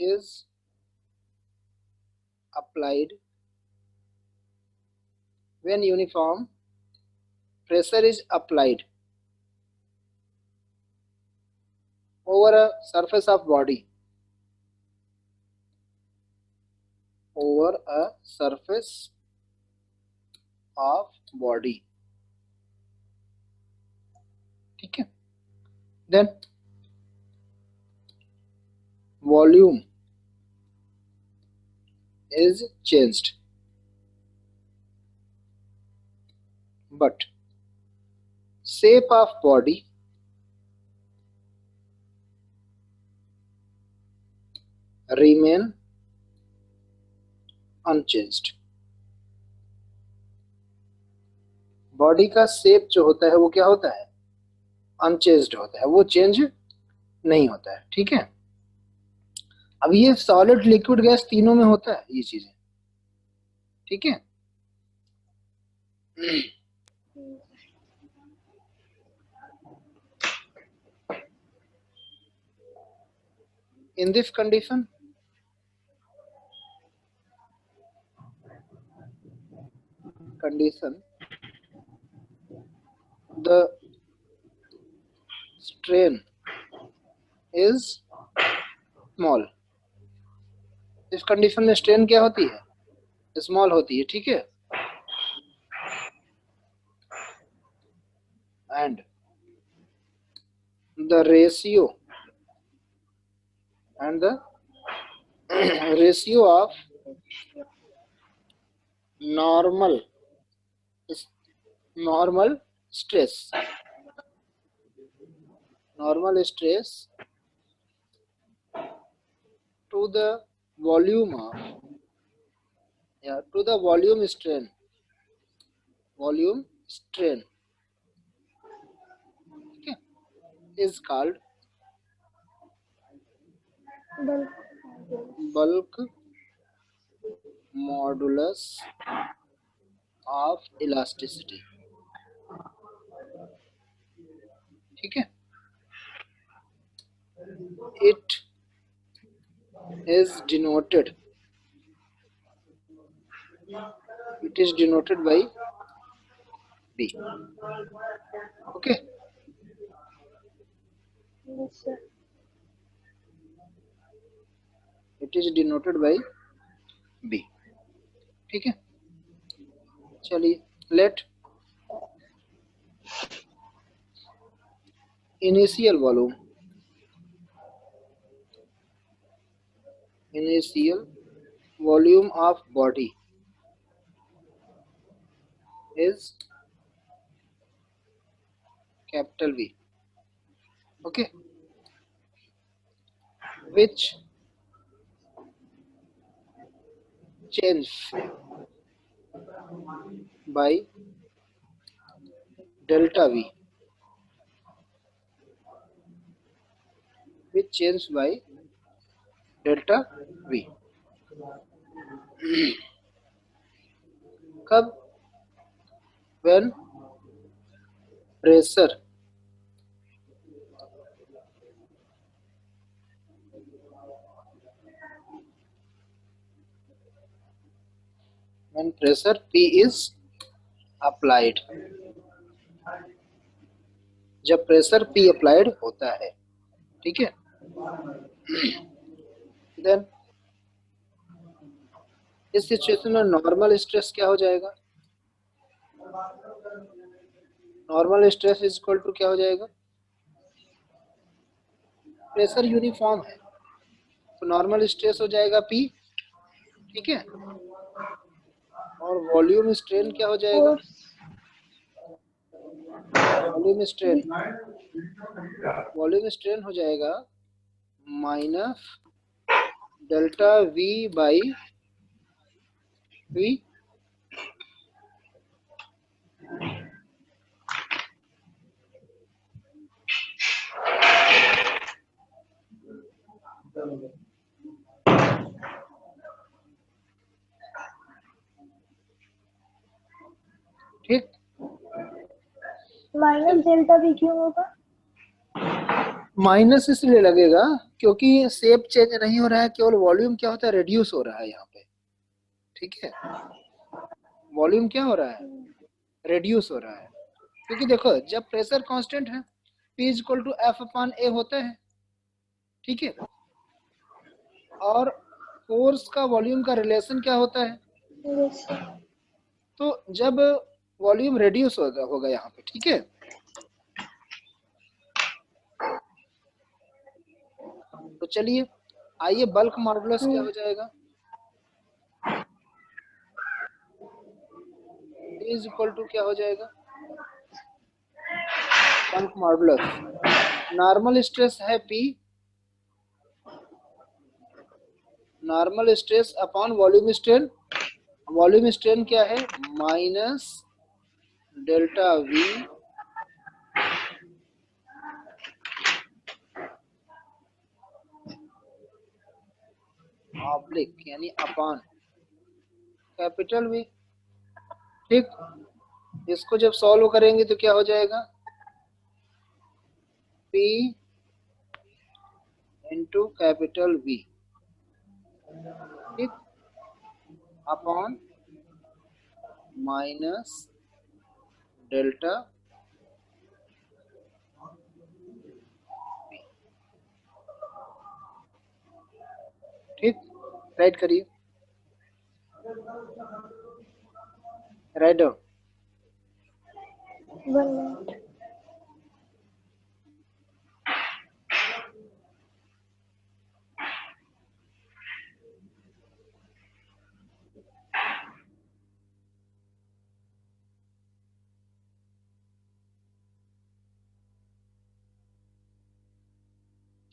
is applied when uniform pressure is applied over a surface of body, over a surface of body. ठीक है, then volume is changed, but shape of body remain unchanged. Body का shape जो होता है वो क्या होता है, अनचेंज्ड होता है, वो चेंज नहीं होता है. ठीक है, अब ये सॉलिड लिक्विड गैस तीनों में होता है ये चीजें. ठीक है, in this condition the strain is small. इस कंडीशन में स्ट्रेन क्या होती है, स्मॉल होती है. ठीक है, and the ratio of normal stress to the volume strain okay, is called bulk modulus of elasticity. ठीक है, it is denoted by B. Okay, Yes, sir. it is denoted by B. ठीक है, चलिए let initial volume of body is capital V. Okay, which change by delta V, which change by delta V. कब, when pressure P is applied, जब pressure P applied होता है. ठीक है, then इस सिचुएशन में नॉर्मल स्ट्रेस क्या हो जाएगा, normal stress is equal to क्या हो जाएगा, प्रेशर यूनिफॉर्म है तो नॉर्मल स्ट्रेस हो जाएगा P. ठीक है, और वॉल्यूम स्ट्रेन क्या हो जाएगा, वॉल्यूम स्ट्रेन हो जाएगा minus delta V by V. ठीक, माइनस डेल्टा V क्यों होगा, माइनस इसलिए लगेगा क्योंकि शेप चेंज नहीं हो रहा है, केवल वॉल्यूम क्या होता है, रिड्यूस हो रहा है यहाँ पे। ठीक है, वॉल्यूम क्या हो रहा है, रिड्यूस हो रहा है। क्योंकि देखो जब प्रेशर कांस्टेंट है P equal to F upon A होता है, ठीक है, और फोर्स का वॉल्यूम का रिलेशन क्या होता है, तो जब वॉल्यूम रिड्यूस होगा यहाँ पे, ठीक है, तो चलिए आइए बल्क मॉडुलस क्या हो जाएगा, इज इक्वल टू क्या हो जाएगा, बल्क मॉडुलस, नॉर्मल स्ट्रेस है P, normal stress upon volume strain, volume strain क्या है, माइनस डेल्टा V ऑब्लिक यानी अपॉन कैपिटल V। ठीक, इसको जब सॉल्व करेंगे तो क्या हो जाएगा, P इंटू कैपिटल V, ठीक, अपॉन माइनस डेल्टा V। ठीक, राइट करिए, राइट डाउन।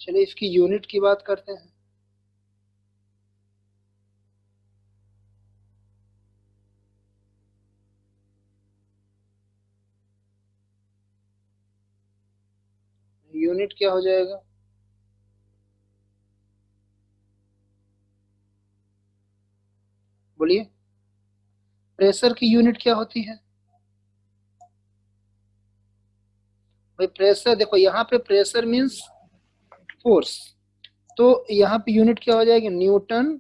चलिए इसकी यूनिट की बात करते हैं। यूनिट क्या हो जाएगा, बोलिए, प्रेशर की यूनिट क्या होती है भाई, प्रेशर देखो यहाँ पे प्रेशर मीन्स फोर्स, तो यहाँ पे यूनिट क्या हो जाएगी, न्यूटन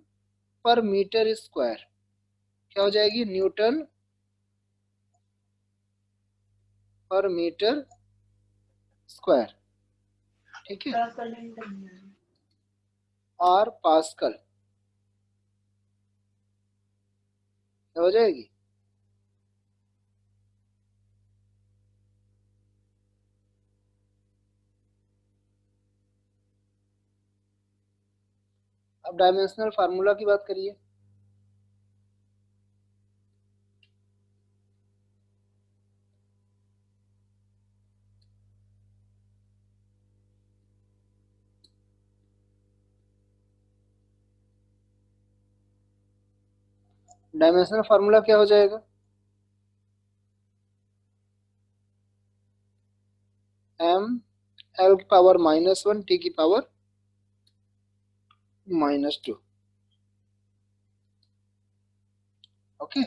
पर मीटर स्क्वायर, क्या हो जाएगी, न्यूटन पर मीटर स्क्वायर, ठीक है, और पास्कल क्या हो जाएगी, अब डायमेंशनल फार्मूला की बात करिए। डायमेंशनल फार्मूला क्या हो जाएगा, एम एल की पावर -1 टी की पावर -2। ओके,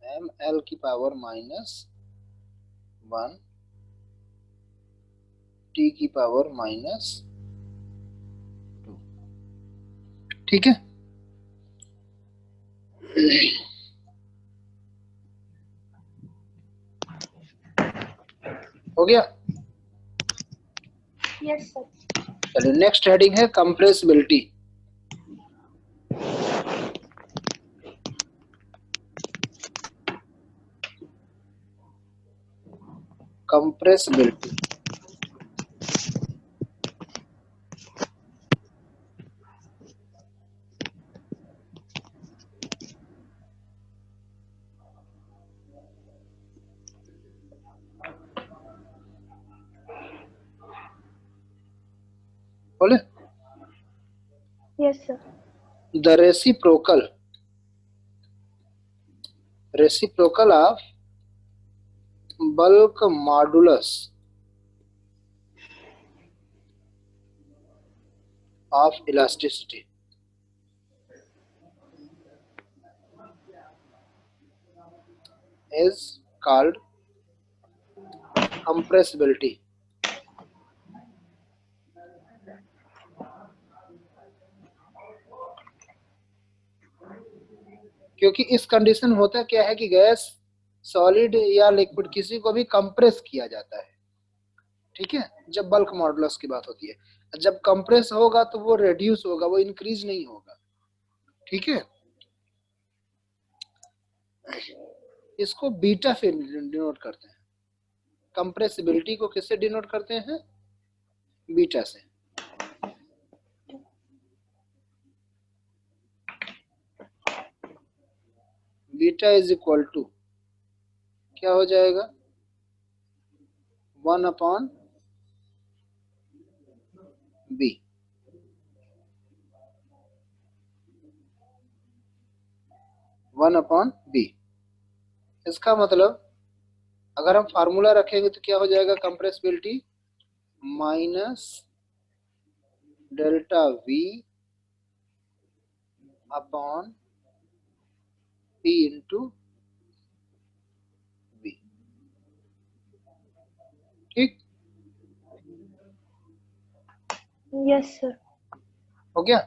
एम एल की पावर -1 टी की पावर -2, ठीक है। हो गया, यस सर। चलिए नेक्स्ट हेडिंग है कंप्रेसिबिलिटी। कंप्रेसिबिलिटी, बोले, yes sir. The reciprocal of bulk modulus of elasticity. is called compressibility. क्योंकि इस कंडीशन होता क्या है कि गैस, सॉलिड या लिक्विड किसी को भी कंप्रेस किया जाता है, ठीक है, जब बल्क मॉडुलस की बात होती है। जब कंप्रेस होगा तो वो रेड्यूस होगा, वो इंक्रीज नहीं होगा, ठीक है। इसको बीटा से डिनोट करते हैं, कंप्रेसिबिलिटी को किससे डिनोट करते हैं? बीटा से। बीटा इज इक्वल टू क्या हो जाएगा? 1/b। इसका मतलब अगर हम फार्मूला रखेंगे तो क्या हो जाएगा? Compressibility minus delta v upon p into v, ठीक। Yes sir. हो गया।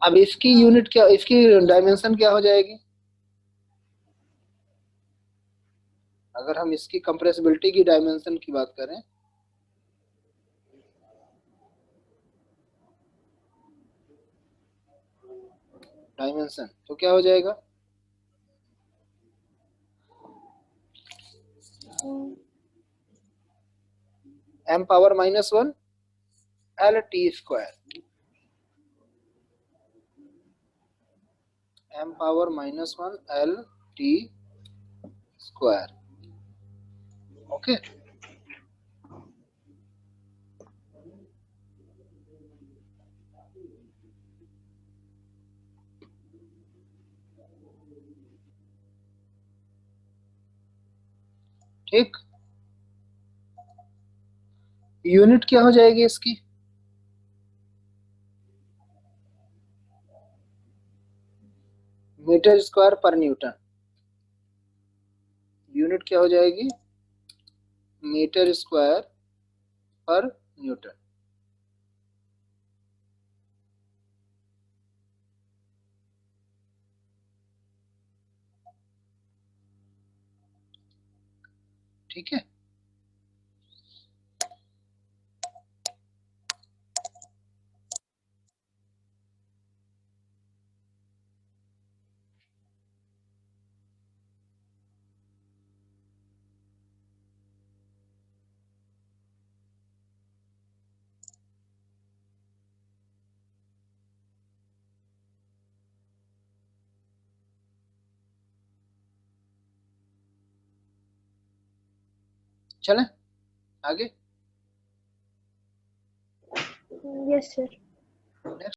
अब इसकी यूनिट क्या, इसकी डायमेंशन क्या हो जाएगी? अगर हम इसकी कंप्रेसिबिलिटी की डायमेंशन की बात करें, डायमेंशन तो क्या हो जाएगा? m power -1 LT², m power -1 LT², okay. ठीक, यूनिट क्या हो जाएगी इसकी? मीटर स्क्वायर पर न्यूटन। यूनिट क्या हो जाएगी? मीटर स्क्वायर पर न्यूटन। ठीक है। चलें आगे। Yes sir.